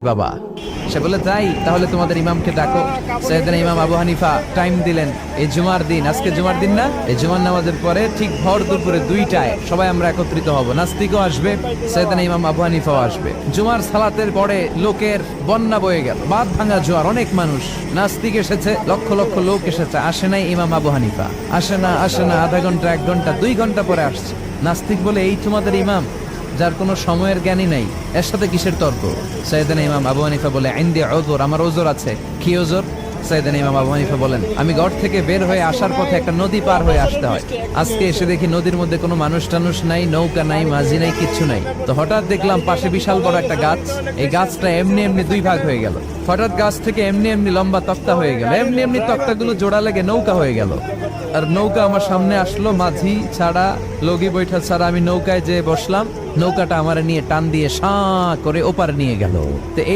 বাবা সে বলে তাই, তাহলে তোমাদের ইমামকে ডাকো। সাইয়েদনা ইমাম আবু হানিফা টাইম দিলেন, এই জুমার দিন, আজকে জুমার দিন না, এই জুমার নামাজের পরে ঠিক ভর দুপুরে 2টায় সবাই আমরা একত্রিত হব। নাস্তিকও আসবে, সাইয়েদনা ইমাম আবু হানিফাও আসবে। জুমার সালাতের পরে লোকের বন্যা বয়ে গেল, বাঁধ ভাঙা জোয়ার, অনেক মানুষ। নাস্তিক এসেছে, লক্ষ লক্ষ লোক এসেছে, আসে নাই ইমাম আবু হানিফা। আসে না আধা ঘন্টা, 1 ঘন্টা, 2 ঘন্টা পরে আসছে। নাস্তিক বলে, এই তোমাদের ইমাম যার কোনো সময়ের জ্ঞানই নাই, এর সাথে কিসের তর্ক? সাইয়েদনা ইমাম আবু হানিফা বলে, ইনদি উযর, আমার ওজর আছে। কি ওজর? সাইয়েদনা ইমাম আবু হানিফা বলেন, আমি ঘর থেকে বের হয়ে আসার পথে একটা নদী পার হয়ে আসতে হয়। আজকে এসে দেখি নদীর মধ্যে কোনো মানুষ টানুষ নাই, নৌকা নাই, মাঝি নাই, কিচ্ছু নাই। তো হঠাৎ দেখলাম পাশে বিশাল বড় একটা গাছ, এই গাছটা এমনি এমনি 2 ভাগ হয়ে গেল। হঠাৎ গাছ থেকে এমনি এমনি লম্বা তক্তা হয়ে গেল, এমনি এমনি তক্তাগুলো জোড়া লেগে নৌকা হয়ে গেল। আর নৌকা আমার সামনে আসলো, মাঝি ছাড়া, লগি বৈঠা ছাড়া। আমি নৌকায় যেয়ে বসলাম, নৌকাটা আমার নিয়ে টান দিয়ে সাঁ করে ওপারে নিয়ে গেল। তো